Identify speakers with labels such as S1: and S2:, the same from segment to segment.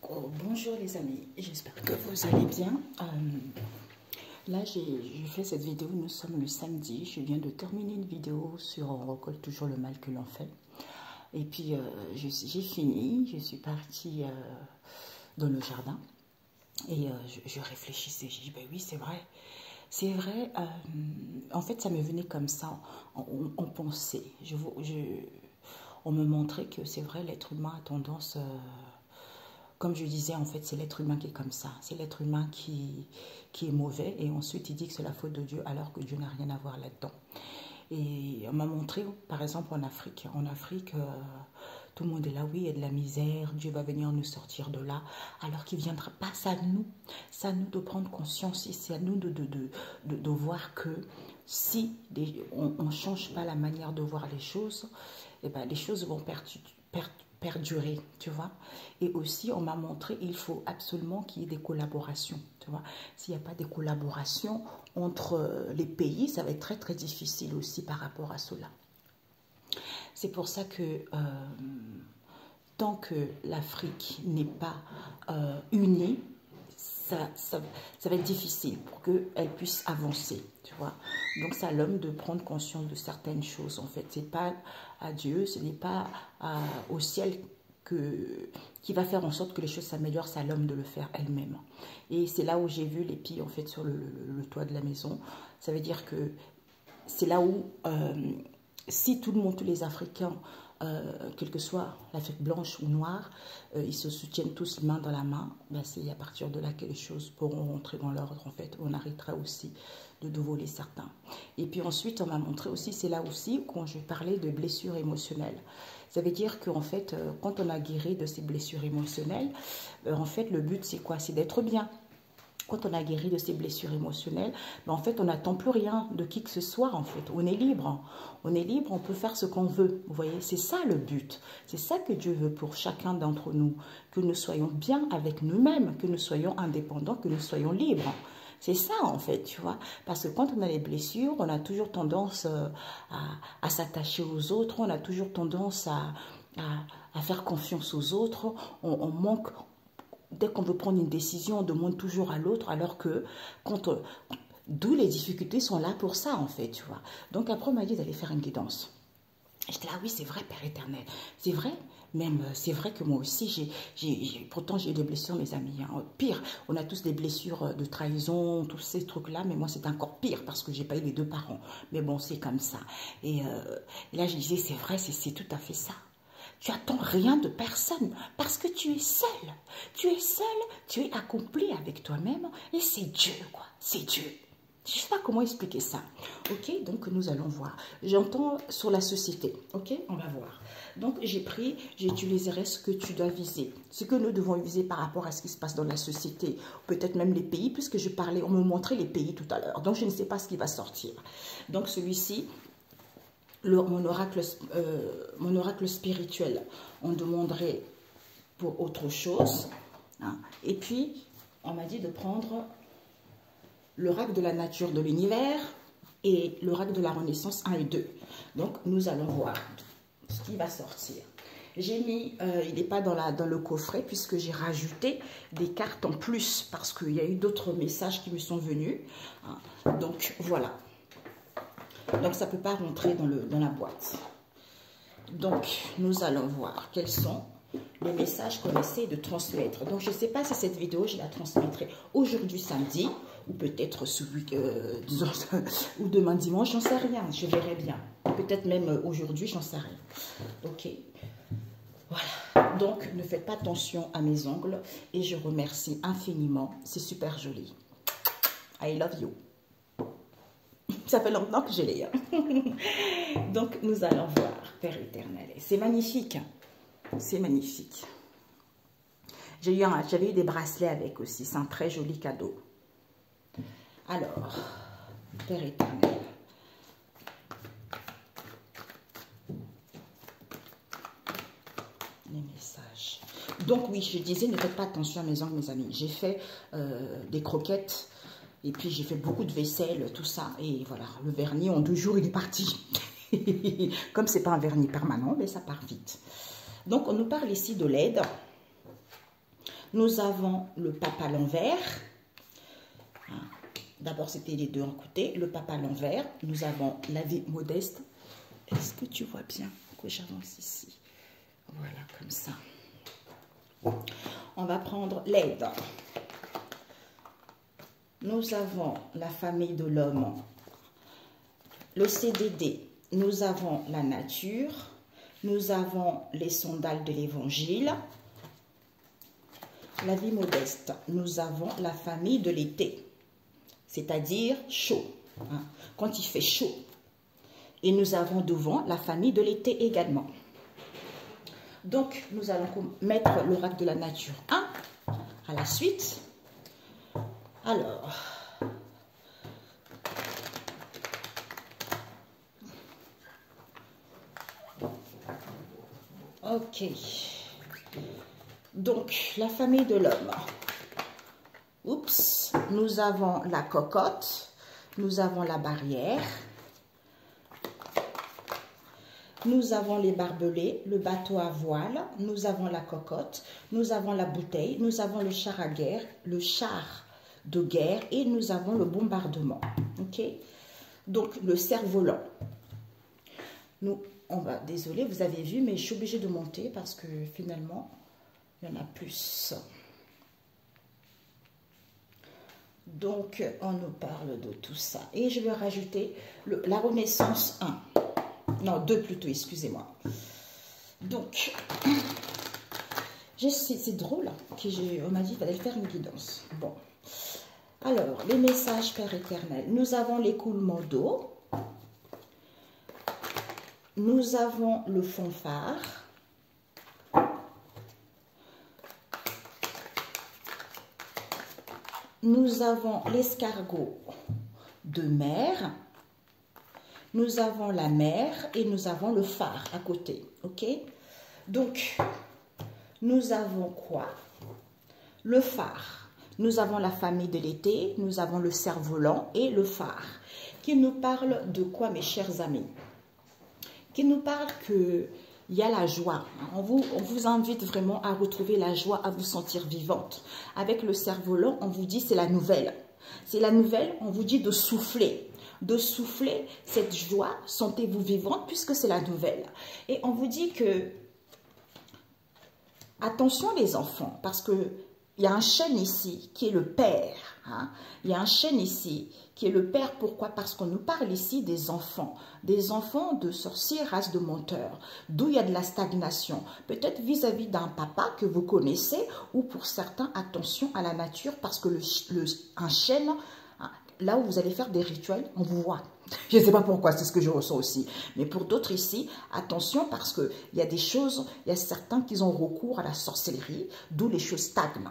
S1: Oh, bonjour les amis, j'espère que vous allez bien. Là, j'ai fait cette vidéo, nous sommes le samedi. Je viens de terminer une vidéo sur on recolle toujours le mal que l'on fait. Et puis, j'ai fini, je suis partie dans le jardin. Et je réfléchissais, j'ai dit, ben oui, c'est vrai. C'est vrai, en fait, ça me venait comme ça, on pensait. On me montrait que c'est vrai, l'être humain a tendance... comme je disais, en fait, c'est l'être humain qui est comme ça. C'est l'être humain qui est mauvais. Et ensuite, il dit que c'est la faute de Dieu, alors que Dieu n'a rien à voir là-dedans. Et on m'a montré, par exemple, en Afrique. En Afrique, tout le monde est là, oui, il y a de la misère. Dieu va venir nous sortir de là. Alors qu'il ne viendra pas. C'est à nous. C'est à nous de prendre conscience. Et c'est à nous de voir que si on ne change pas la manière de voir les choses, eh ben, les choses vont perdurer, tu vois. Et aussi, on m'a montré il faut absolument qu'il y ait des collaborations, tu vois. S'il n'y a pas de collaboration entre les pays, ça va être très, très difficile aussi par rapport à cela. C'est pour ça que tant que l'Afrique n'est pas unie, ça va être difficile pour qu'elle puisse avancer, tu vois. Donc, c'est à l'homme de prendre conscience de certaines choses, en fait. Ce n'est pas à Dieu, ce n'est pas au ciel qui va faire en sorte que les choses s'améliorent, c'est à l'homme de le faire elle-même. Et c'est là où j'ai vu l'épi, en fait, sur le toit de la maison. Ça veut dire que c'est là où, si tout le monde, tous les Africains, quelle que soit l'Afrique blanche ou noire, ils se soutiennent tous main dans la main, ben c'est à partir de là que les choses pourront rentrer dans l'ordre, en fait. On arrêtera aussi de voler certains. Et puis ensuite, on m'a montré aussi, c'est là aussi quand je parlais de blessures émotionnelles. Ça veut dire qu'en fait, quand on a guéri de ces blessures émotionnelles, en fait, le but, c'est quoi? C'est d'être bien. Quand on a guéri de ces blessures émotionnelles, ben en fait, on n'attend plus rien de qui que ce soit, en fait. On est libre. On est libre, on peut faire ce qu'on veut. Vous voyez, c'est ça le but. C'est ça que Dieu veut pour chacun d'entre nous. Que nous soyons bien avec nous-mêmes, que nous soyons indépendants, que nous soyons libres. C'est ça, en fait, tu vois. Parce que quand on a les blessures, on a toujours tendance à s'attacher aux autres. On a toujours tendance à faire confiance aux autres. On manque... Dès qu'on veut prendre une décision, on demande toujours à l'autre, alors que d'où les difficultés sont là pour ça, en fait, tu vois. Donc après, on m'a dit d'aller faire une guidance. J'étais là, oui, c'est vrai, Père éternel. C'est vrai, même, c'est vrai que moi aussi, pourtant j'ai des blessures, mes amis. Hein. Pire, on a tous des blessures de trahison, tous ces trucs-là, mais moi, c'est encore pire parce que j'ai pas eu les deux parents. Mais bon, c'est comme ça. Et là, je disais, c'est vrai, c'est tout à fait ça. Tu attends rien de personne parce que tu es seul. Tu es seul, tu es accompli avec toi-même et c'est Dieu, quoi. C'est Dieu. Je ne sais pas comment expliquer ça. Ok, donc nous allons voir. J'entends sur la société. Ok, on va voir. Donc j'utiliserai ce que tu dois viser. Ce que nous devons viser par rapport à ce qui se passe dans la société. Peut-être même les pays, puisque on me montrait les pays tout à l'heure. Donc je ne sais pas ce qui va sortir. Donc celui-ci... Mon oracle spirituel, on demanderait pour autre chose. Hein. Et puis, on m'a dit de prendre l'oracle de la nature de l'univers et l'oracle de la Renaissance 1 et 2. Donc, nous allons voir ce qui va sortir. J'ai mis, il n'est pas dans le coffret puisque j'ai rajouté des cartes en plus parce qu'il y a eu d'autres messages qui me sont venus. Hein. Donc, voilà. Donc, ça ne peut pas rentrer dans la boîte. Donc, nous allons voir quels sont les messages qu'on essaie de transmettre. Donc, je ne sais pas si cette vidéo, je la transmettrai aujourd'hui samedi ou peut-être ou demain dimanche, j'en sais rien. Je verrai bien. Peut-être même aujourd'hui, j'en sais rien. Ok. Voilà. Donc, ne faites pas attention à mes ongles et je remercie infiniment. C'est super joli. I love you. Ça fait longtemps que je l'ai. Hein. Donc, nous allons voir, Père éternel. C'est magnifique. C'est magnifique. J'avais eu des bracelets avec aussi. C'est un très joli cadeau. Alors, Père éternel. Les messages. Donc, oui, je disais, ne faites pas attention à mes ongles, mes amis. J'ai fait des croquettes. Et puis, j'ai fait beaucoup de vaisselle, tout ça. Et voilà, le vernis, en 2 jours, il est parti. Comme ce n'est pas un vernis permanent, mais ça part vite. Donc, on nous parle ici de l'aide. Nous avons le pape à l'envers. D'abord, c'était les deux en côté. Le pape à l'envers. Nous avons la vie modeste. Est-ce que tu vois bien que j'avance ici? Voilà, comme ça. On va prendre l'aide. Nous avons la famille de l'homme. Le CDD. Nous avons la nature. Nous avons les sandales de l'évangile. La vie modeste. Nous avons la famille de l'été. C'est-à-dire chaud, hein, quand il fait chaud. Et nous avons devant la famille de l'été également. Donc, nous allons mettre l'oracle de la nature 1 à la suite. Alors, ok. Donc, la famille de l'homme. Oups, nous avons la cocotte, nous avons la barrière, nous avons les barbelés, le bateau à voile, nous avons la cocotte, nous avons la bouteille, nous avons le char à guerre, le char de guerre et nous avons le bombardement. Ok? Donc le cerf-volant. Désolé, vous avez vu, mais je suis obligée de monter parce que finalement, il y en a plus. Donc, on nous parle de tout ça. Et je vais rajouter la Renaissance 1. Non, 2 plutôt, excusez-moi. Donc, c'est drôle. On m'a dit qu'il fallait faire une guidance. Bon. Alors, les messages Père éternel. Nous avons l'écoulement d'eau. Nous avons le fanfare. Nous avons l'escargot de mer, nous avons la mer et nous avons le phare à côté, ok? Donc, nous avons quoi? Le phare. Nous avons la famille de l'été, nous avons le cerf-volant et le phare. Qui nous parle de quoi, mes chers amis? Qui nous parle que il y a la joie. On vous invite vraiment à retrouver la joie, à vous sentir vivante. Avec le cerf-volant, on vous dit c'est la nouvelle. C'est la nouvelle, on vous dit de souffler. De souffler cette joie, sentez-vous vivante puisque c'est la nouvelle. Et on vous dit que, attention les enfants, parce que il y a un chêne ici qui est le père. Hein? Il y a un chêne ici qui est le père. Pourquoi? Parce qu'on nous parle ici des enfants de sorciers, race de menteurs, d'où il y a de la stagnation. Peut-être vis-à-vis d'un papa que vous connaissez ou pour certains, attention à la nature parce que un chêne, hein, là où vous allez faire des rituels, on vous voit. Je ne sais pas pourquoi, c'est ce que je ressens aussi. Mais pour d'autres ici, attention parce qu'il y a des choses, il y a certains qui ont recours à la sorcellerie, d'où les choses stagnent.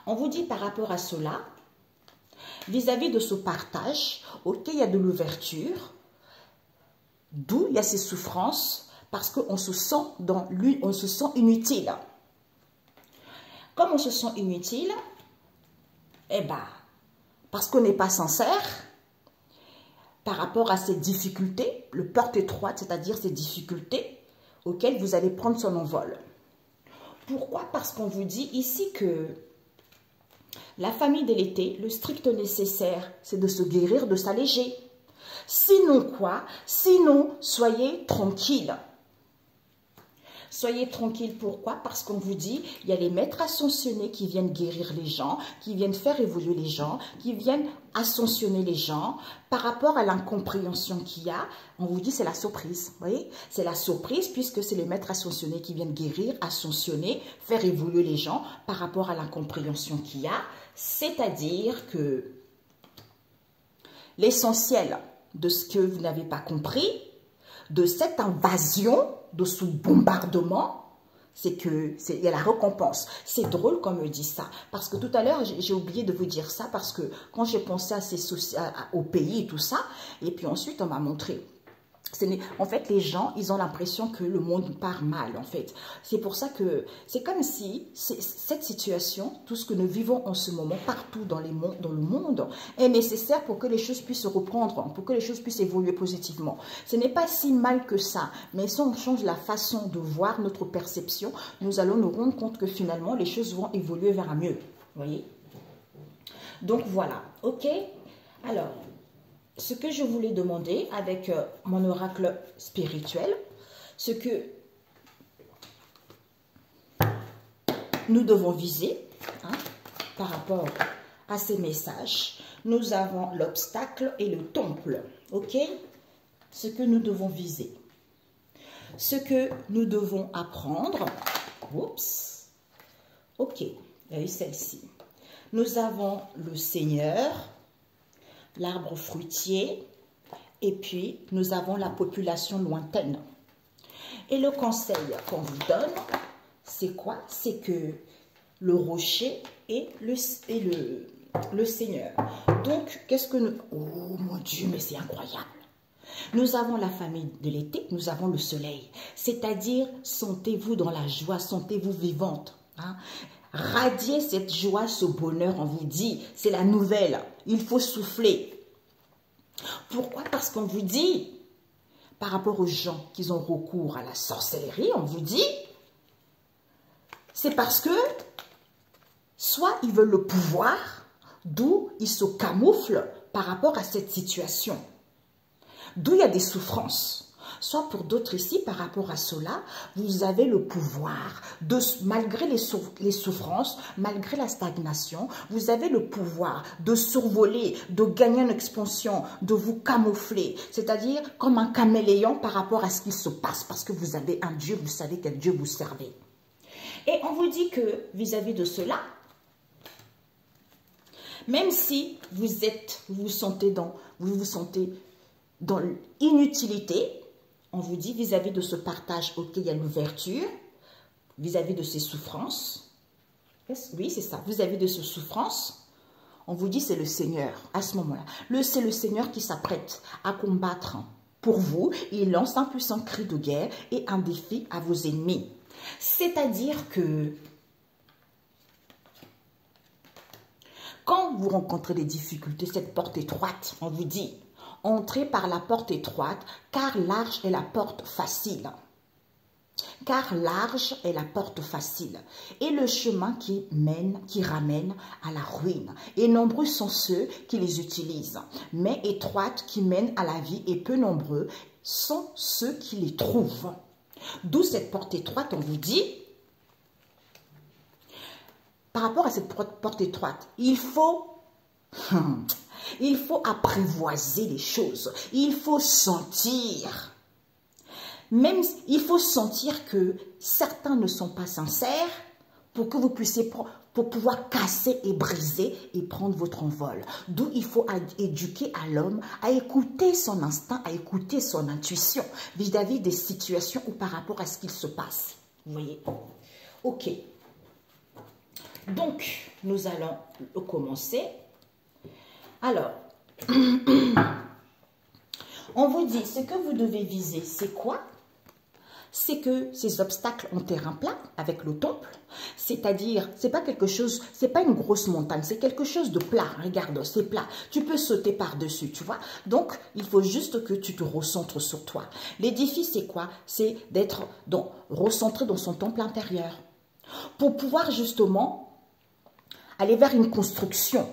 S1: On vous dit par rapport à cela, vis-à-vis de ce partage, ok, il y a de l'ouverture, d'où il y a ces souffrances, parce qu'on se sent inutile. Comme on se sent inutile, eh ben, parce qu'on n'est pas sincère, par rapport à ces difficultés, le porte étroite, c'est-à-dire ces difficultés auxquelles vous allez prendre son envol. Pourquoi? Parce qu'on vous dit ici que la famille de l'été, le strict nécessaire, c'est de se guérir, de s'alléger. Sinon quoi? Sinon, soyez tranquille. Soyez tranquille, pourquoi? Parce qu'on vous dit, il y a les maîtres ascensionnés qui viennent guérir les gens, qui viennent faire évoluer les gens, qui viennent ascensionner les gens. Par rapport à l'incompréhension qu'il y a, on vous dit c'est la surprise. Vous voyez? C'est la surprise puisque c'est les maîtres ascensionnés qui viennent guérir, ascensionner, faire évoluer les gens par rapport à l'incompréhension qu'il y a. C'est-à-dire que l'essentiel de ce que vous n'avez pas compris, de cette invasion, de ce bombardement, c'est qu'il y a la récompense. C'est drôle qu'on me dise ça, parce que tout à l'heure, j'ai oublié de vous dire ça, parce que quand j'ai pensé au pays et tout ça, et puis ensuite on m'a montré En fait, les gens, ils ont l'impression que le monde part mal, en fait. C'est pour ça que c'est comme si cette situation, tout ce que nous vivons en ce moment, partout dans le monde, est nécessaire pour que les choses puissent se reprendre, pour que les choses puissent évoluer positivement. Ce n'est pas si mal que ça, mais si on change la façon de voir notre perception, nous allons nous rendre compte que finalement, les choses vont évoluer vers un mieux. Vous voyez? Donc, voilà. OK? Alors, ce que je voulais demander avec mon oracle spirituel, ce que nous devons viser par rapport à ces messages, nous avons l'obstacle et le temple, ok? Ce que nous devons viser, ce que nous devons apprendre, oups, ok, il y a eu celle-ci. Nous avons le Seigneur, l'arbre fruitier, et puis nous avons la population lointaine. Et le conseil qu'on vous donne, c'est quoi? C'est que le rocher et le Seigneur. Donc, qu'est-ce que nous... Oh mon Dieu, mais c'est incroyable. Nous avons la famille de l'été, nous avons le soleil. C'est-à-dire, sentez-vous dans la joie, sentez-vous vivante. Radiez cette joie, ce bonheur, on vous dit, c'est la nouvelle, il faut souffler. Pourquoi? Parce qu'on vous dit, par rapport aux gens qui ont recours à la sorcellerie, on vous dit, c'est parce que, soit ils veulent le pouvoir, d'où ils se camouflent par rapport à cette situation, d'où il y a des souffrances. Soit pour d'autres ici, par rapport à cela, vous avez le pouvoir, malgré les souffrances, malgré la stagnation, vous avez le pouvoir de survoler, de gagner une expansion, de vous camoufler. C'est-à-dire comme un caméléon par rapport à ce qui se passe, parce que vous avez un Dieu, vous savez quel Dieu vous servez. Et on vous dit que vis-à-vis de cela, même si vous vous sentez dans l'inutilité, on vous dit vis-à-vis de ce partage, ok, il y a l'ouverture, vis-à-vis de ces souffrances, oui, c'est ça, vis-à-vis de ces souffrances, on vous dit c'est le Seigneur, à ce moment-là. C'est le Seigneur qui s'apprête à combattre pour vous, il lance un puissant cri de guerre et un défi à vos ennemis. C'est-à-dire que quand vous rencontrez des difficultés, cette porte étroite, on vous dit, entrez par la porte étroite, car large est la porte facile. Car large est la porte facile. Et le chemin qui ramène à la ruine. Et nombreux sont ceux qui les utilisent. Mais étroite qui mène à la vie et peu nombreux sont ceux qui les trouvent. D'où cette porte étroite, on vous dit, par rapport à cette porte étroite, il faut apprivoiser les choses. Il faut sentir. Même, il faut sentir que certains ne sont pas sincères pour que vous puissiez, pour pouvoir casser et briser et prendre votre envol. D'où il faut éduquer à l'homme à écouter son instinct, à écouter son intuition vis-à-vis des situations ou par rapport à ce qu'il se passe. Vous voyez? Ok. Donc, nous allons commencer. Alors, on vous dit, ce que vous devez viser, c'est quoi? C'est que ces obstacles ont terrain plat avec le temple. C'est-à-dire, c'est pas quelque chose, c'est pas une grosse montagne, c'est quelque chose de plat. Regarde, c'est plat. Tu peux sauter par-dessus, tu vois. Donc, il faut juste que tu te recentres sur toi. L'édifice, c'est quoi? C'est d'être recentré dans son temple intérieur. Pour pouvoir justement aller vers une construction.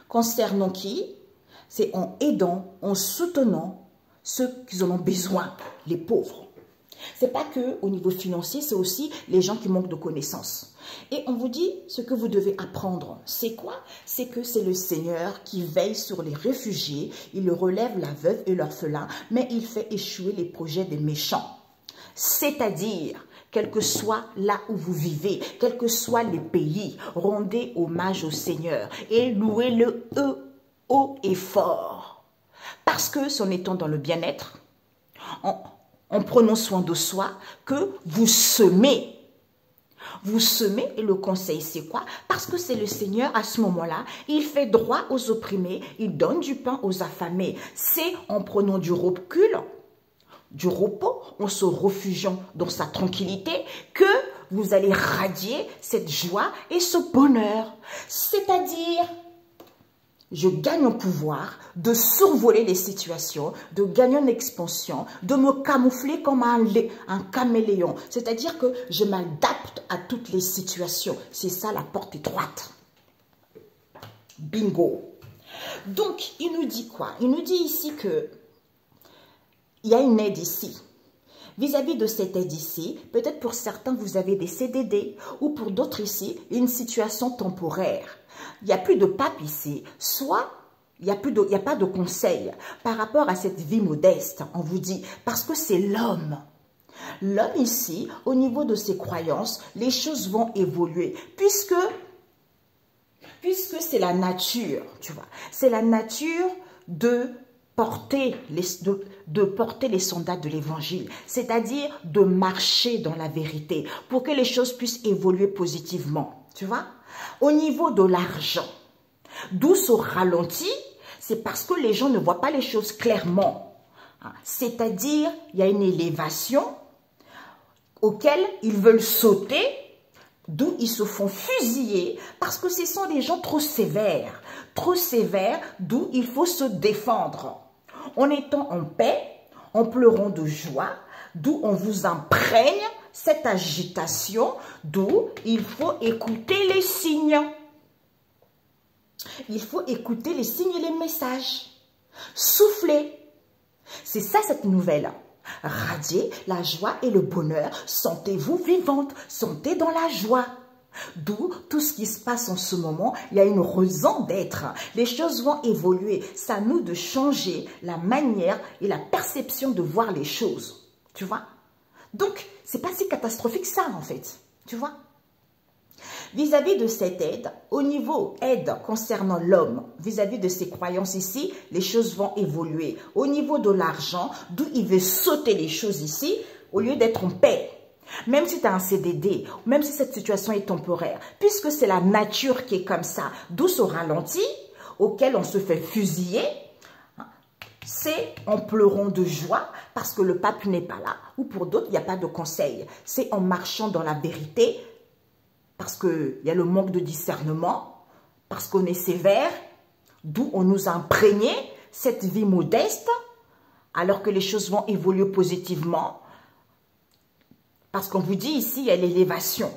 S1: Concernant qui? C'est en aidant, en soutenant ceux qui en ont besoin, les pauvres. C'est pas que au niveau financier, c'est aussi les gens qui manquent de connaissances. Et on vous dit, ce que vous devez apprendre, c'est quoi? C'est que c'est le Seigneur qui veille sur les réfugiés, il relève la veuve et l'orphelin, mais il fait échouer les projets des méchants. C'est-à-dire, quel que soit là où vous vivez, quels que soient les pays, rendez hommage au Seigneur et louez-le haut et fort. Parce que c'est en étant dans le bien-être, en prenant soin de soi, que vous semez Vous semez et le conseil, c'est quoi? Parce que c'est le Seigneur à ce moment-là. Il fait droit aux opprimés, il donne du pain aux affamés. C'est en prenant du recul, du repos, en se refugiant dans sa tranquillité, que vous allez radier cette joie et ce bonheur. C'est-à-dire, je gagne en pouvoir de survoler les situations, de gagner en expansion, de me camoufler comme un caméléon. C'est-à-dire que je m'adapte à toutes les situations. C'est ça la porte étroite. Bingo. Donc, il nous dit quoi? Il nous dit ici que il y a une aide ici. Vis-à-vis de cette aide ici, peut-être pour certains, vous avez des CDD ou pour d'autres ici, une situation temporaire. Il n'y a plus de pape ici, soit il n'y a pas de conseil par rapport à cette vie modeste, on vous dit, parce que c'est l'homme. L'homme ici, au niveau de ses croyances, les choses vont évoluer, puisque c'est la nature, tu vois, c'est la nature de porter les sandales de l'évangile, c'est-à-dire de marcher dans la vérité pour que les choses puissent évoluer positivement, tu vois. Au niveau de l'argent, d'où ce ralenti, c'est parce que les gens ne voient pas les choses clairement. C'est-à-dire, il y a une élévation auquel ils veulent sauter, d'où ils se font fusiller, parce que ce sont des gens trop sévères, d'où il faut se défendre. En étant en paix, en pleurant de joie, d'où on vous imprègne cette agitation, d'où il faut écouter les signes. Il faut écouter les signes et les messages. Souffler. C'est ça cette nouvelle. Radiez la joie et le bonheur. Sentez-vous vivante. Sentez dans la joie. D'où tout ce qui se passe en ce moment, il y a une raison d'être. Les choses vont évoluer. C'est à nous de changer la manière et la perception de voir les choses. Tu vois? Donc, c'est pas si catastrophique ça, en fait. Tu vois? Vis-à-vis de cette aide, au niveau aide concernant l'homme, vis-à-vis de ses croyances ici, les choses vont évoluer. Au niveau de l'argent, d'où il veut sauter les choses ici, au lieu d'être en paix. Même si tu as un CDD, même si cette situation est temporaire, puisque c'est la nature qui est comme ça, d'où ce ralenti auquel on se fait fusiller, c'est en pleurant de joie parce que le pape n'est pas là, ou pour d'autres, il n'y a pas de conseil. C'est en marchant dans la vérité parce qu'il y a le manque de discernement, parce qu'on est sévère, d'où on nous a imprégné cette vie modeste, alors que les choses vont évoluer positivement. Parce qu'on vous dit ici, il y a l'élévation.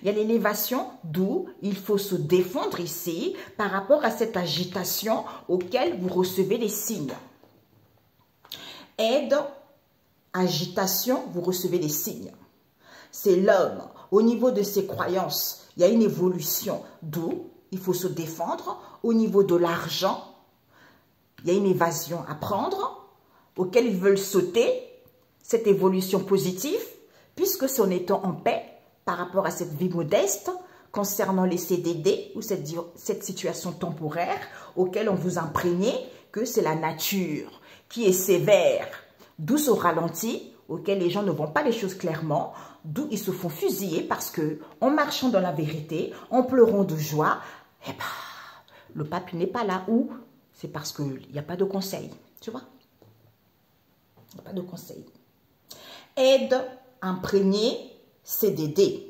S1: Il y a l'élévation, d'où il faut se défendre ici par rapport à cette agitation auquel vous recevez les signes. Aide, agitation, vous recevez les signes. C'est l'homme. Au niveau de ses croyances, il y a une évolution, d'où il faut se défendre. Au niveau de l'argent, il y a une évasion à prendre, auquel ils veulent sauter, cette évolution positive, puisque c'est en étant en paix par rapport à cette vie modeste, concernant les CDD ou cette situation temporaire auquel on vous imprègne que c'est la nature qui est sévère, d'où ce ralenti auquel les gens ne voient pas les choses clairement, d'où ils se font fusiller parce que en marchant dans la vérité, en pleurant de joie, eh ben, le pape n'est pas là, ou c'est parce qu'il n'y a pas de conseil, tu vois. Il n'y a pas de conseil. Aide, imprégné, CDD.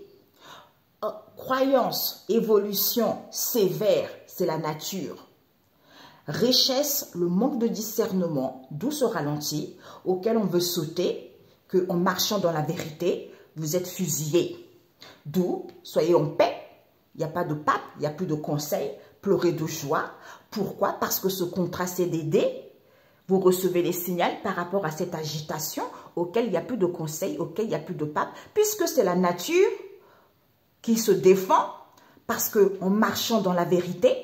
S1: Croyance, évolution sévère, c'est la nature. Richesse, le manque de discernement, d'où ce ralenti, auquel on veut sauter, qu'en marchant dans la vérité, vous êtes fusillé. D'où, soyez en paix, il n'y a pas de pape, il n'y a plus de conseil, pleurez de joie. Pourquoi? Parce que ce contrat CDD, vous recevez les signaux par rapport à cette agitation auquel il n'y a plus de conseil, auquel il n'y a plus de pape, puisque c'est la nature qui se défend, parce qu'en marchant dans la vérité,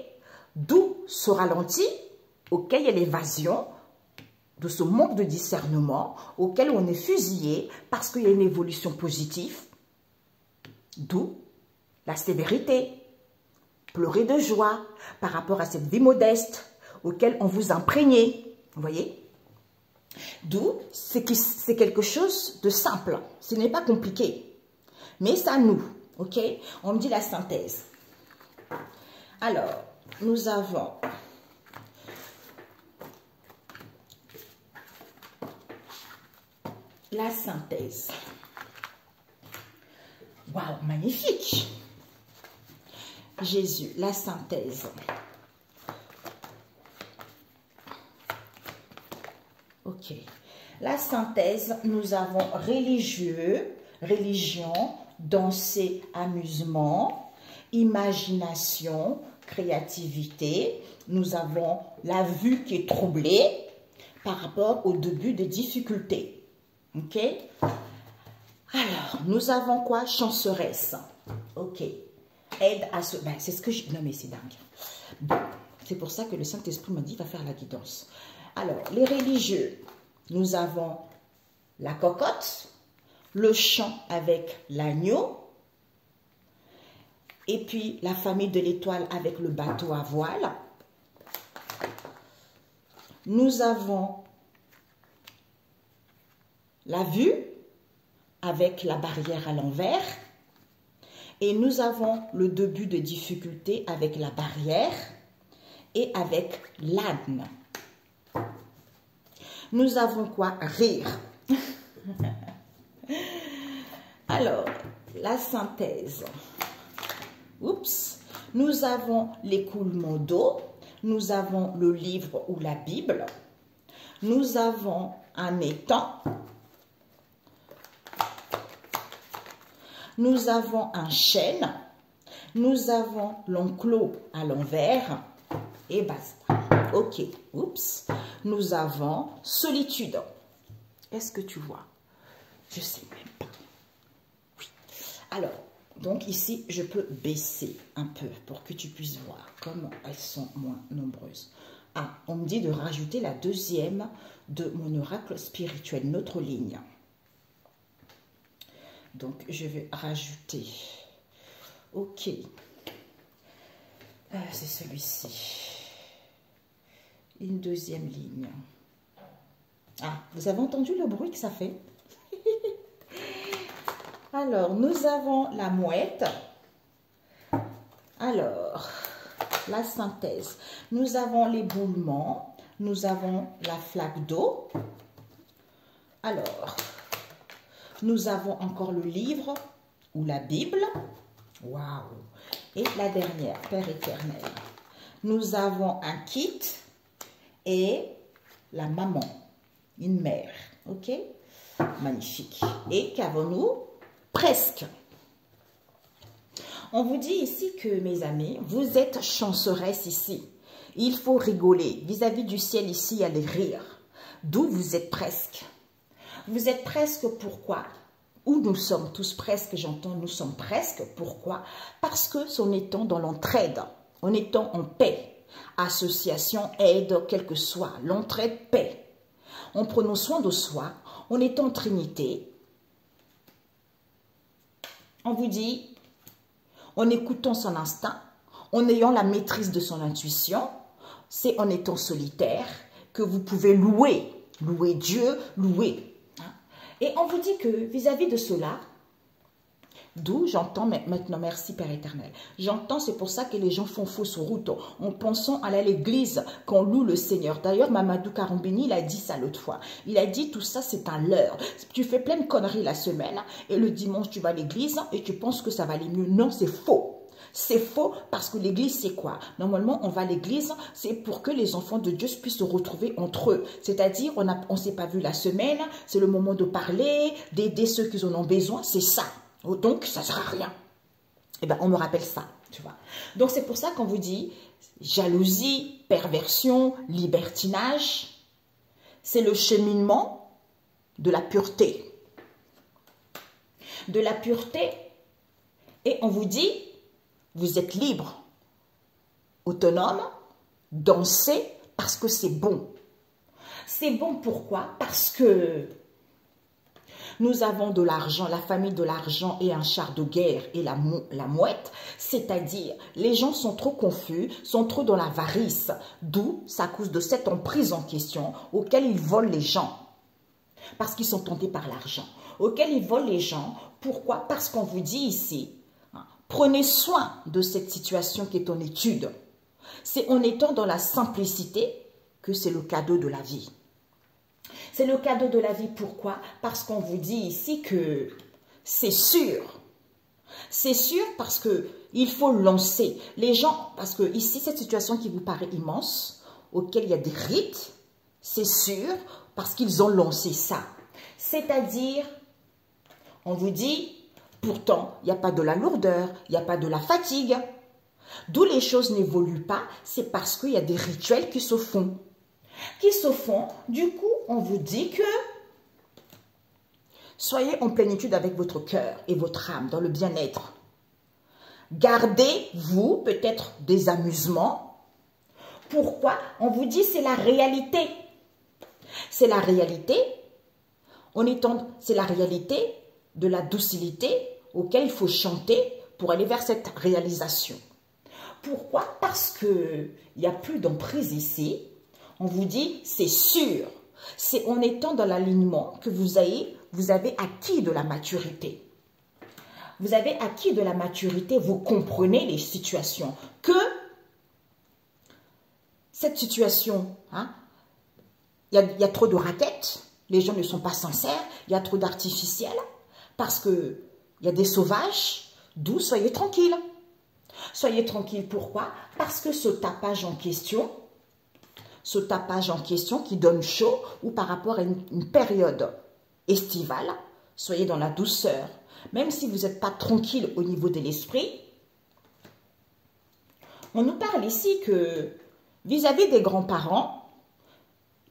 S1: d'où ce ralenti auquel il y a l'évasion, de ce manque de discernement, auquel on est fusillé parce qu'il y a une évolution positive, d'où la sévérité, pleurer de joie par rapport à cette vie modeste auquel on vous imprègne. Vous voyez? D'où c'est quelque chose de simple. Ce n'est pas compliqué. Mais c'est à nous Ok? On me dit la synthèse. Alors, nous avons la synthèse. Waouh, magnifique! Jésus, la synthèse. Ok. La synthèse, nous avons religieux, religion, danser, amusement, imagination, créativité. Nous avons la vue qui est troublée par rapport au début des difficultés. Ok? Alors, nous avons quoi? Chanceresse. Ok. Aide à se... Ben, c'est ce que je... Non, mais c'est dingue. Bon, c'est pour ça que le Saint-Esprit m'a dit, va faire la guidance. Alors, les religieux, nous avons la cocotte, le chant avec l'agneau, et puis la famille de l'étoile avec le bateau à voile. Nous avons la vue avec la barrière à l'envers. Et nous avons le début de difficulté avec la barrière et avec l'âne. Nous avons quoi? Rire. Alors, la synthèse. Oups. Nous avons l'écoulement d'eau. Nous avons le livre ou la Bible. Nous avons un étang. Nous avons un chêne, nous avons l'enclos à l'envers et basta. Ok, oups. Nous avons solitude. Est-ce que tu vois? Je sais même pas. Oui. Alors, donc ici, je peux baisser un peu pour que tu puisses voir comment elles sont moins nombreuses. Ah, on me dit de rajouter la deuxième de mon oracle spirituel, notre ligne. Donc, je vais rajouter. Ok. C'est celui-ci. Une deuxième ligne. Ah, vous avez entendu le bruit que ça fait? Alors, nous avons la mouette. Alors, la synthèse. Nous avons l'éboulement. Nous avons la flaque d'eau. Alors... Nous avons encore le livre ou la Bible. Waouh! Et la dernière, Père éternel. Nous avons un kit et la maman, une mère. Ok? Magnifique. Et qu'avons-nous? Presque. On vous dit ici que, mes amis, vous êtes chanceresse ici. Il faut rigoler. Vis-à-vis du ciel ici, il y a les rires. D'où vous êtes presque. Vous êtes presque, pourquoi? Où nous sommes tous presque, j'entends, nous sommes presque, pourquoi? Parce que c'est en étant dans l'entraide, en étant en paix, association, aide, quel que soit, l'entraide, paix, en prenant soin de soi, en étant en trinité, on vous dit, en écoutant son instinct, en ayant la maîtrise de son intuition, c'est en étant solitaire que vous pouvez louer Dieu, louer. Et on vous dit que vis-à-vis de cela, d'où j'entends maintenant, merci Père éternel, j'entends, c'est pour ça que les gens font fausse route en pensant aller à l'église qu'on loue le Seigneur. D'ailleurs, Mamadou Karoumbeni, il a dit ça l'autre fois. Il a dit tout ça, c'est un leurre. Tu fais plein de conneries la semaine et le dimanche, tu vas à l'église et tu penses que ça va aller mieux. Non, c'est faux. C'est faux parce que l'église, c'est quoi? Normalement, on va à l'église, c'est pour que les enfants de Dieu puissent se retrouver entre eux. C'est-à-dire, on ne s'est pas vu la semaine, c'est le moment de parler, d'aider ceux qui en ont besoin, c'est ça. Donc, ça ne sert à rien. Eh bien, on me rappelle ça, tu vois. Donc, c'est pour ça qu'on vous dit jalousie, perversion, libertinage. C'est le cheminement de la pureté. De la pureté. Et on vous dit... Vous êtes libre, autonome, dansez parce que c'est bon. C'est bon pourquoi? Parce que nous avons de l'argent, la famille de l'argent et un char de guerre et la mouette. C'est-à-dire, les gens sont trop confus, sont trop dans l'avarice. D'où, c'est à cause de cette emprise en question auquel ils volent les gens. Parce qu'ils sont tentés par l'argent. Auquel ils volent les gens. Pourquoi? Parce qu'on vous dit ici... Prenez soin de cette situation qui est en étude. C'est en étant dans la simplicité que c'est le cadeau de la vie. C'est le cadeau de la vie, pourquoi? Parce qu'on vous dit ici que c'est sûr. C'est sûr parce qu'il faut lancer. Les gens, parce que ici, cette situation qui vous paraît immense, auquel il y a des rites, c'est sûr parce qu'ils ont lancé ça. C'est-à-dire, on vous dit, pourtant, il n'y a pas de la lourdeur, il n'y a pas de la fatigue. D'où les choses n'évoluent pas, c'est parce qu'il y a des rituels qui se font. Du coup, on vous dit que soyez en plénitude avec votre cœur et votre âme, dans le bien-être. Gardez-vous peut-être des amusements. Pourquoi? On vous dit c'est la réalité. C'est la réalité. C'est la réalité de la docilité auquel il faut chanter pour aller vers cette réalisation. Pourquoi? Parce qu'il n'y a plus d'emprise ici. On vous dit, c'est sûr. C'est en étant dans l'alignement que vous avez acquis de la maturité. Vous avez acquis de la maturité, vous comprenez les situations. Que cette situation, il y a trop de raquettes, les gens ne sont pas sincères, il y a trop d'artificiels, parce qu'il y a des sauvages, d'où soyez tranquilles. Soyez tranquilles, pourquoi? Parce que ce tapage en question qui donne chaud, ou par rapport à une période estivale, soyez dans la douceur. Même si vous n'êtes pas tranquille au niveau de l'esprit, on nous parle ici que vis-à-vis des grands-parents,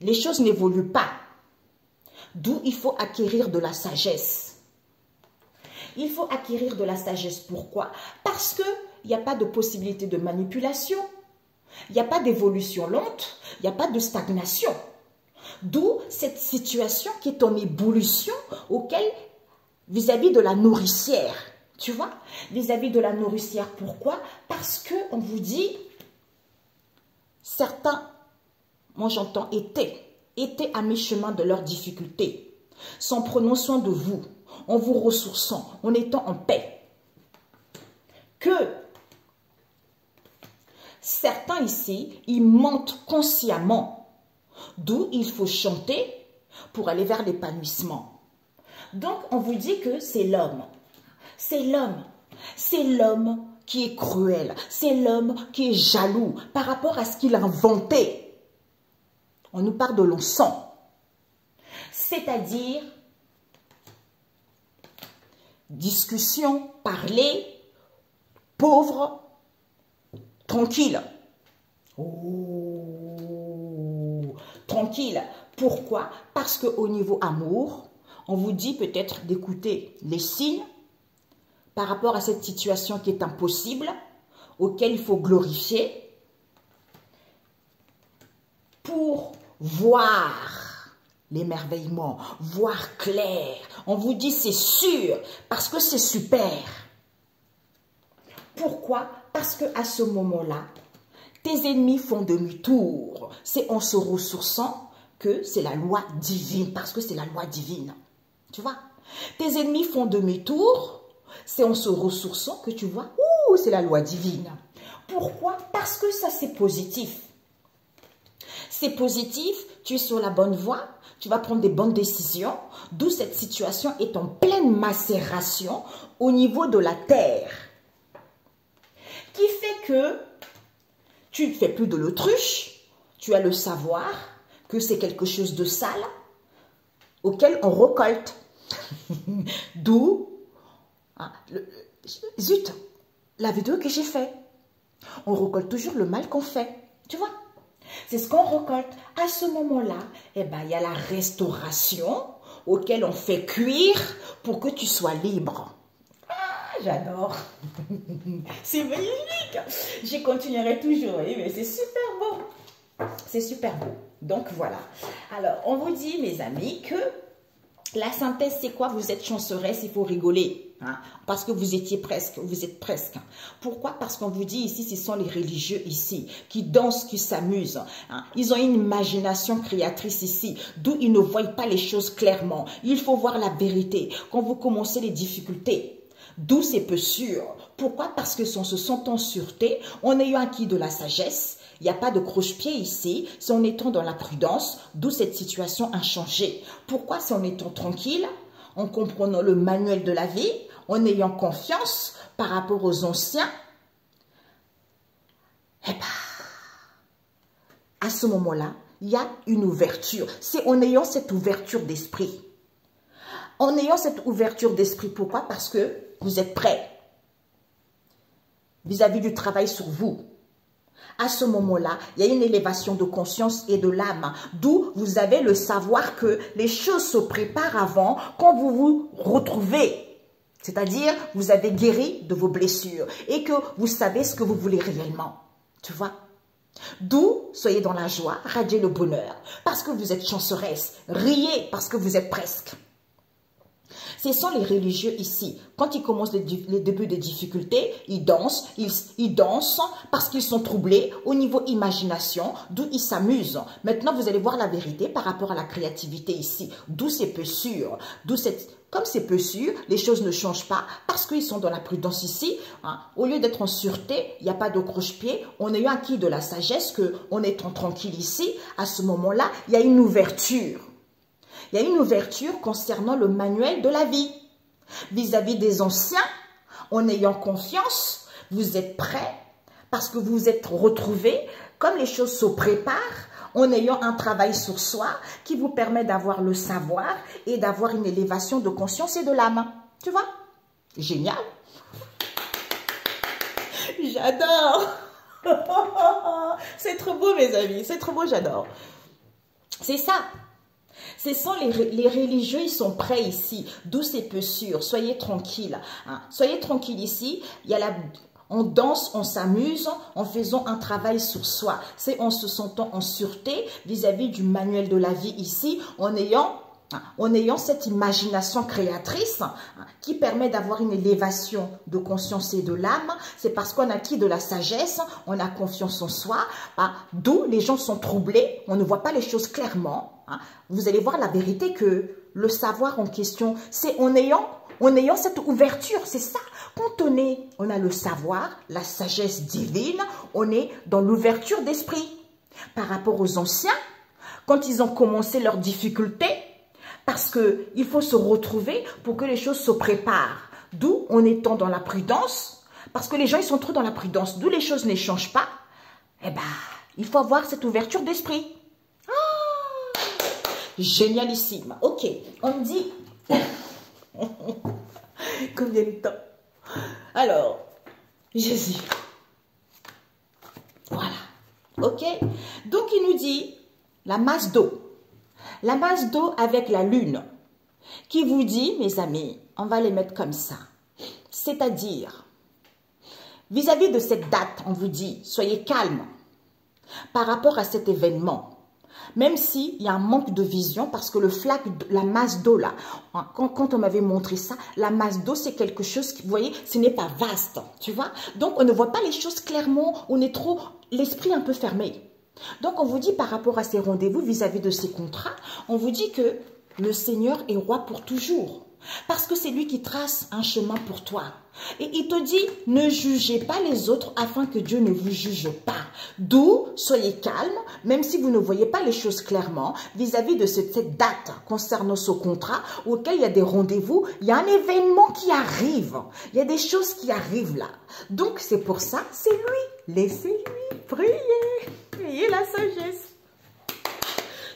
S1: les choses n'évoluent pas. D'où il faut acquérir de la sagesse. Il faut acquérir de la sagesse. Pourquoi? Parce qu'il n'y a pas de possibilité de manipulation. Il n'y a pas d'évolution lente. Il n'y a pas de stagnation. D'où cette situation qui est en ébullition auquel vis-à-vis de la nourricière. Tu vois? Vis-à-vis de la nourricière. Pourquoi? Parce qu'on vous dit, certains, moi j'entends, étaient à mi-chemin de leurs difficultés, sans prenant soin de vous, en vous ressourçant, en étant en paix. Que certains ici, ils mentent consciemment, d'où il faut chanter pour aller vers l'épanouissement. Donc, on vous dit que c'est l'homme. C'est l'homme. C'est l'homme qui est cruel. C'est l'homme qui est jaloux par rapport à ce qu'il a inventé. On nous parle de l'encens. C'est-à-dire, discussion, parler, pauvre, tranquille. Oh, tranquille. Pourquoi? Parce qu'au niveau amour, on vous dit peut-être d'écouter les signes par rapport à cette situation qui est impossible, auquel il faut glorifier pour voir l'émerveillement, voir clair. On vous dit c'est sûr parce que c'est super. Pourquoi? Parce qu'à ce moment-là, tes ennemis font demi-tour. C'est en se ressourçant que c'est la loi divine, parce que c'est la loi divine. Tu vois? Tes ennemis font demi-tour, c'est en se ressourçant que tu vois, ouh, c'est la loi divine. Pourquoi? Parce que ça, c'est positif. C'est positif, tu es sur la bonne voie, tu vas prendre des bonnes décisions, d'où cette situation est en pleine macération au niveau de la terre. Qui fait que tu ne fais plus de l'autruche, tu as le savoir que c'est quelque chose de sale auquel on récolte. D'où, zut, la vidéo que j'ai faite. On récolte toujours le mal qu'on fait, tu vois. C'est ce qu'on récolte. À ce moment-là, eh ben, il y a la restauration auquel on fait cuire pour que tu sois libre. Ah, j'adore. C'est magnifique. Je continuerai toujours, mais c'est super beau. C'est super beau. Donc, voilà. Alors, on vous dit, mes amis, que la synthèse, c'est quoi? Vous êtes chanceresse, il faut rigoler. Hein? Parce que vous étiez presque, vous êtes presque. Pourquoi? Parce qu'on vous dit ici, ce sont les religieux ici, qui dansent, qui s'amusent. Hein? Ils ont une imagination créatrice ici, d'où ils ne voient pas les choses clairement. Il faut voir la vérité. Quand vous commencez les difficultés, d'où c'est peu sûr. Pourquoi? Parce que c'est en se sentant en sûreté, en ayant acquis de la sagesse, il n'y a pas de croche-pied ici, c'est en étant dans la prudence, d'où cette situation inchangée. Pourquoi? C'est en étant tranquille, en comprenant le manuel de la vie, en ayant confiance par rapport aux anciens. Eh bien, à ce moment-là, il y a une ouverture. C'est en ayant cette ouverture d'esprit. En ayant cette ouverture d'esprit, pourquoi? Parce que vous êtes prêts vis-à-vis du travail sur vous. À ce moment-là, il y a une élévation de conscience et de l'âme, d'où vous avez le savoir que les choses se préparent avant quand vous vous retrouvez. C'est-à-dire, vous avez guéri de vos blessures et que vous savez ce que vous voulez réellement. Tu vois? D'où, soyez dans la joie, radiez le bonheur, parce que vous êtes chanceresse, riez parce que vous êtes presque. Ce sont les religieux ici. Quand ils commencent les débuts des difficultés, ils dansent parce qu'ils sont troublés au niveau imagination, d'où ils s'amusent. Maintenant, vous allez voir la vérité par rapport à la créativité ici, d'où c'est peu sûr, comme c'est peu sûr, les choses ne changent pas parce qu'ils sont dans la prudence ici. Hein. Au lieu d'être en sûreté, il n'y a pas de croche-pied. On a acquis de la sagesse qu'en étant tranquille ici, à ce moment-là, il y a une ouverture. Il y a une ouverture concernant le manuel de la vie. Vis-à-vis des anciens, en ayant confiance, vous êtes prêts parce que vous vous êtes retrouvés, comme les choses se préparent, en ayant un travail sur soi qui vous permet d'avoir le savoir et d'avoir une élévation de conscience et de l'âme. Tu vois? Génial. J'adore. C'est trop beau, mes amis. C'est trop beau, j'adore. C'est ça. Ce sont les religieux, ils sont prêts ici, d'où c'est peu sûr, soyez tranquilles. Hein. Soyez tranquilles ici, on danse, on s'amuse en faisant un travail sur soi. C'est en se sentant en sûreté vis-à-vis du manuel de la vie ici, en ayant cette imagination créatrice qui permet d'avoir une élévation de conscience et de l'âme. C'est parce qu'on a acquis de la sagesse, on a confiance en soi, d'où les gens sont troublés, on ne voit pas les choses clairement. Vous allez voir la vérité que le savoir en question, c'est en ayant cette ouverture, c'est ça. Quand on a le savoir, la sagesse divine, on est dans l'ouverture d'esprit. Par rapport aux anciens, quand ils ont commencé leurs difficultés, parce qu'il faut se retrouver pour que les choses se préparent. D'où, en étant dans la prudence, parce que les gens, ils sont trop dans la prudence, d'où les choses ne changent pas, eh ben, il faut avoir cette ouverture d'esprit. Ah, génialissime. Ok, on me dit... Combien de temps? Alors, Jésus. Voilà. Ok, donc il nous dit la masse d'eau. La masse d'eau avec la lune qui vous dit, mes amis, on va les mettre comme ça. C'est-à-dire, vis-à-vis de cette date, on vous dit, soyez calme par rapport à cet événement. Même s'il y a un manque de vision, parce que le flac, la masse d'eau là, quand on m'avait montré ça, la masse d'eau c'est quelque chose, vous voyez, ce n'est pas vaste, tu vois. Donc on ne voit pas les choses clairement, on est trop, l'esprit un peu fermé. Donc, on vous dit par rapport à ces rendez-vous vis-à-vis de ces contrats, on vous dit que le Seigneur est roi pour toujours. Parce que c'est lui qui trace un chemin pour toi. Et il te dit, ne jugez pas les autres afin que Dieu ne vous juge pas. D'où, soyez calme, même si vous ne voyez pas les choses clairement, vis-à-vis de cette date concernant ce contrat, auquel il y a des rendez-vous, il y a un événement qui arrive. Il y a des choses qui arrivent là. Donc, c'est pour ça, c'est lui. Laissez-lui prier. Ayez la sagesse.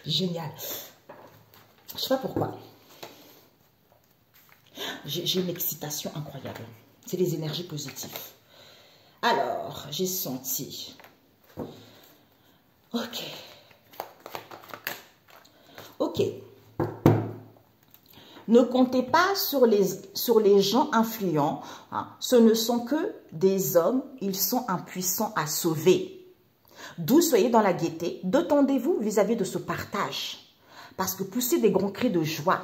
S1: Génial. Je ne sais pas pourquoi. J'ai une excitation incroyable. C'est les énergies positives. Alors, j'ai senti. Ok. Ok. Ne comptez pas sur les gens influents. Hein. Ce ne sont que des hommes. Ils sont impuissants à sauver. D'où soyez dans la gaieté, détendez-vous vis-à-vis de ce partage. Parce que poussez des grands cris de joie.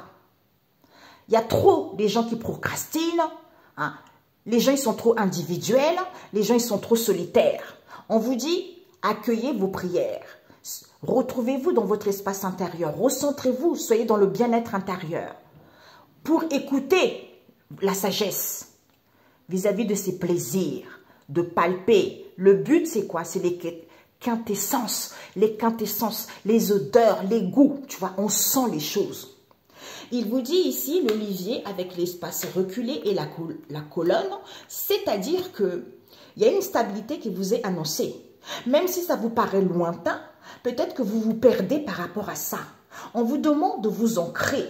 S1: Il y a trop des gens qui procrastinent. Hein. Les gens, ils sont trop individuels. Les gens, ils sont trop solitaires. On vous dit, accueillez vos prières. Retrouvez-vous dans votre espace intérieur. Recentrez-vous, soyez dans le bien-être intérieur. Pour écouter la sagesse. vis-à-vis de ses plaisirs, de palper. Le but, c'est quoi? C'est les quintessences, les odeurs, les goûts. Tu vois, on sent les choses. Il vous dit ici, l'olivier avec l'espace reculé et la colonne, c'est-à-dire que il y a une stabilité qui vous est annoncée. Même si ça vous paraît lointain, peut-être que vous vous perdez par rapport à ça. On vous demande de vous ancrer.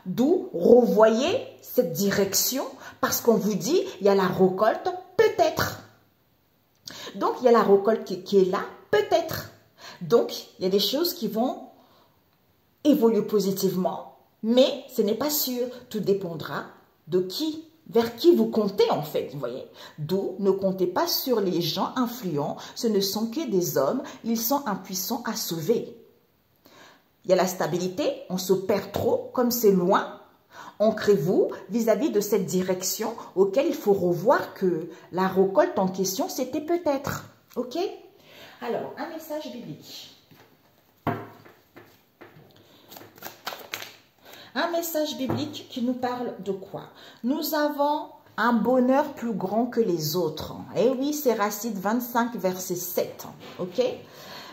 S1: D'où revoyez cette direction parce qu'on vous dit, il y a la récolte, peut-être. Donc, il y a la récolte qui est là, peut-être. Donc, il y a des choses qui vont évoluer positivement, mais ce n'est pas sûr. Tout dépendra de qui, vers qui vous comptez en fait, vous voyez. D'où ne comptez pas sur les gens influents, ce ne sont que des hommes, ils sont impuissants à sauver. Il y a la stabilité, on se perd trop, comme c'est loin. Ancrez-vous vis-à-vis de cette direction auquel il faut revoir que la récolte en question, c'était peut-être. Ok? Alors, un message biblique. Un message biblique qui nous parle de quoi? Nous avons un bonheur plus grand que les autres. Et oui, c'est Racine 25, verset 7. Ok?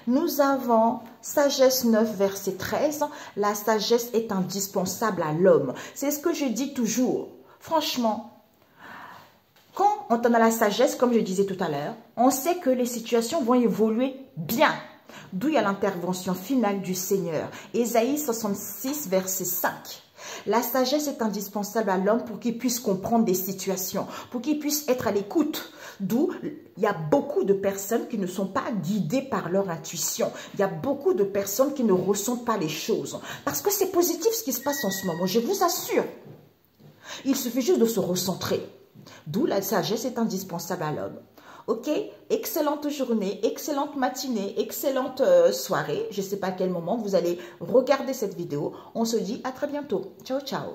S1: Nous avons sagesse 9, verset 13. La sagesse est indispensable à l'homme. C'est ce que je dis toujours. Franchement, quand on a la sagesse, comme je disais tout à l'heure, on sait que les situations vont évoluer bien. D'où il y a l'intervention finale du Seigneur. Ésaïe 66, verset 5. La sagesse est indispensable à l'homme pour qu'il puisse comprendre des situations, pour qu'il puisse être à l'écoute. D'où il y a beaucoup de personnes qui ne sont pas guidées par leur intuition. Il y a beaucoup de personnes qui ne ressentent pas les choses. Parce que c'est positif ce qui se passe en ce moment, je vous assure. Il suffit juste de se recentrer. D'où la sagesse est indispensable à l'homme. Ok, excellente journée, excellente matinée, excellente soirée. Je ne sais pas à quel moment vous allez regarder cette vidéo. On se dit à très bientôt. Ciao, ciao.